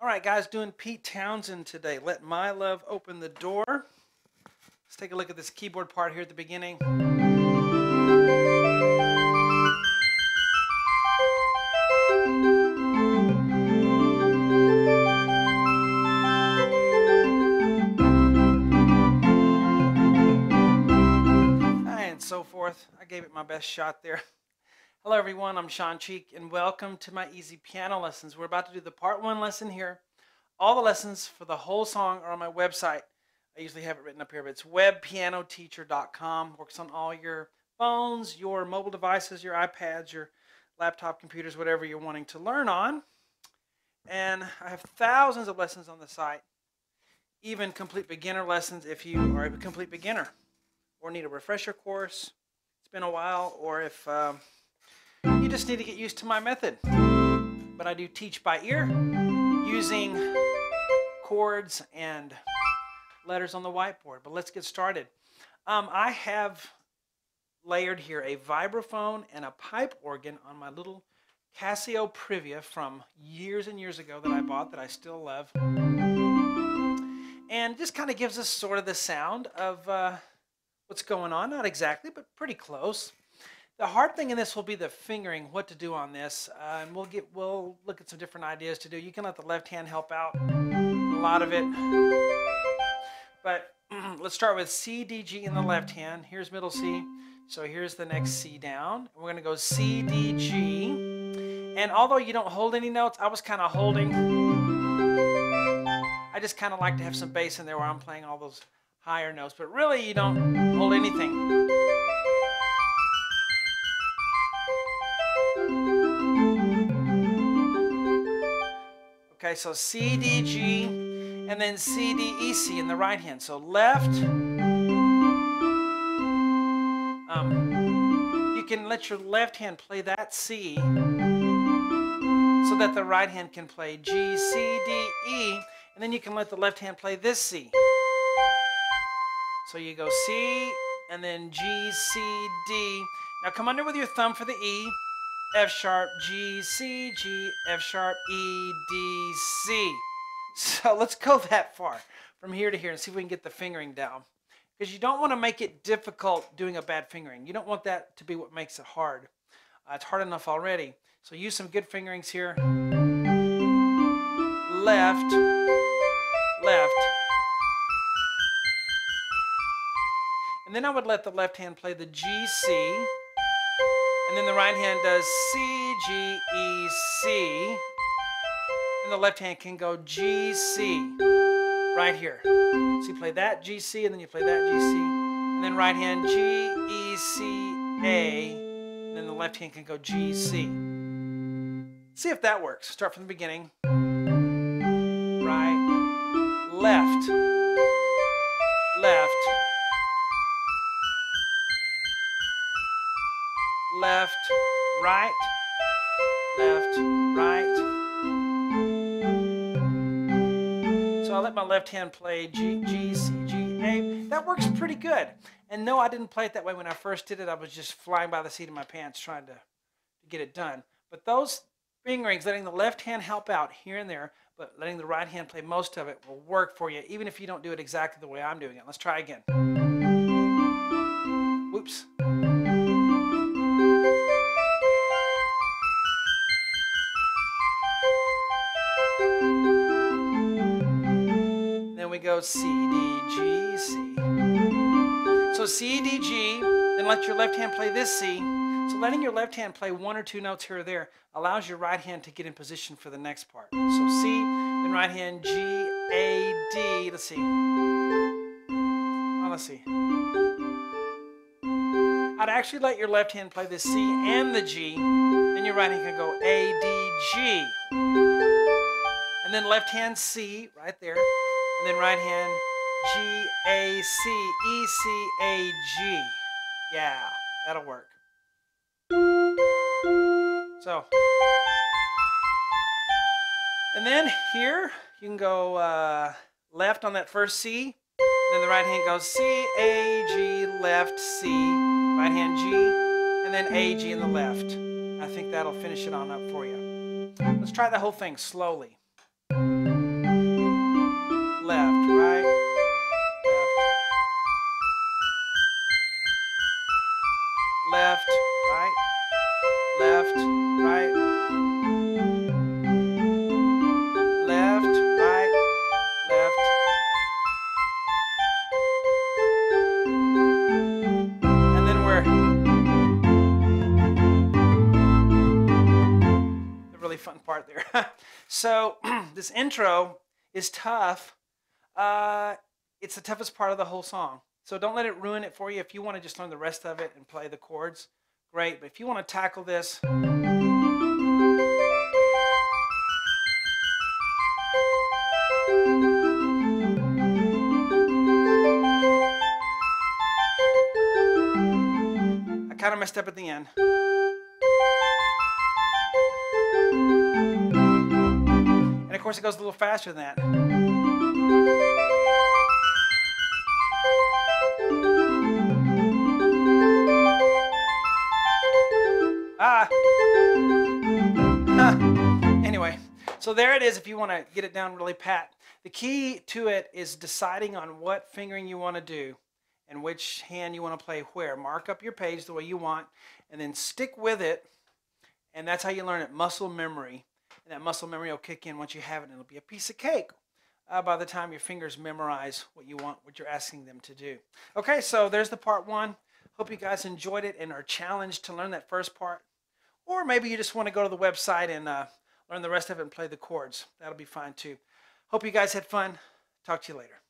All right, guys, doing Pete Townshend today. Let my love open the door. Let's take a look at this keyboard part here at the beginning. And so forth. I gave it my best shot there. Hello everyone, I'm Shawn and welcome to my easy piano lessons. We're about to do the part 1 lesson here. All the lessons for the whole song are on my website. I usually have it written up here, but it's webpianoteacher.com. Works on all your phones, your mobile devices, your iPads, your laptop computers, whatever you're wanting to learn on. And I have thousands of lessons on the site, even complete beginner lessons if you are a complete beginner or need a refresher course. It's been a while, or if you just need to get used to my method. But I do teach by ear using chords and letters on the whiteboard. But let's get started. I have layered here a vibraphone and a pipe organ on my little Casio Privia from years and years ago that I bought that I still love. And it just kind of gives us sort of the sound of what's going on. Not exactly, but pretty close. The hard thing in this will be the fingering, what to do on this, and we'll look at some different ideas to do. You can let the left hand help out a lot of it, but let's start with C, D, G in the left hand. Here's middle C, so here's the next C down. We're going to go C, D, G, and although you don't hold any notes, I was kind of holding. I just kind of like to have some bass in there where I'm playing all those higher notes, but really you don't hold anything. Okay, so C, D, G, and then C, D, E, C in the right hand. So left, you can let your left hand play that C so that the right hand can play G, C, D, E, and then you can let the left hand play this C. So you go C, and then G, C, D. Now come under with your thumb for the E. F sharp, G, C, G, F sharp, E, D, C. So let's go that far from here to here and see if we can get the fingering down. Because you don't want to make it difficult doing a bad fingering. You don't want that to be what makes it hard. It's hard enough already. So use some good fingerings here. Left, left. And then I would let the left hand play the G, C. And then the right hand does C, G, E, C. And the left hand can go G, C. Right here. So you play that G, C, and then you play that G, C. And then right hand G, E, C, A. And then the left hand can go G, C. See if that works. Start from the beginning. Right, left, left. Left, right, left, right. So I let my left hand play G, G, C, G, A. That works pretty good. And no, I didn't play it that way when I first did it. I was just flying by the seat of my pants trying to get it done. But those fingerings, letting the left hand help out here and there, but letting the right hand play most of it will work for you, even if you don't do it exactly the way I'm doing it. Let's try again. Whoops. We go C, D, G, C. So C, D, G, then let your left hand play this C. So letting your left hand play 1 or 2 notes here or there allows your right hand to get in position for the next part. So C, then right hand G, A, D. Let's see. Oh, let's see. I'd actually let your left hand play the C and the G. Then your right hand can go A, D, G. And then left hand C right there. And then right hand, G, A, C, E, C, A, G. Yeah, that'll work. So, and then here, you can go left on that first C. And then the right hand goes C, A, G, left, C. Right hand G, and then A, G in the left. I think that'll finish it on up for you. Let's try the whole thing slowly. So this intro is tough. It's the toughest part of the whole song. So don't let it ruin it for you. If you want to just learn the rest of it and play the chords, great. But if you want to tackle this, I kind of messed up at the end. And of course it goes a little faster than that. Anyway, so there it is if you want to get it down really pat. The key to it is deciding on what fingering you want to do and which hand you want to play where. Mark up your page the way you want and then stick with it, and that's how you learn it, muscle memory. And that muscle memory will kick in once you have it, and it'll be a piece of cake by the time your fingers memorize what you want, what you're asking them to do. Okay, so there's the part one. Hope you guys enjoyed it and are challenged to learn that first part. Or maybe you just want to go to the website and learn the rest of it and play the chords. That'll be fine too. Hope you guys had fun. Talk to you later.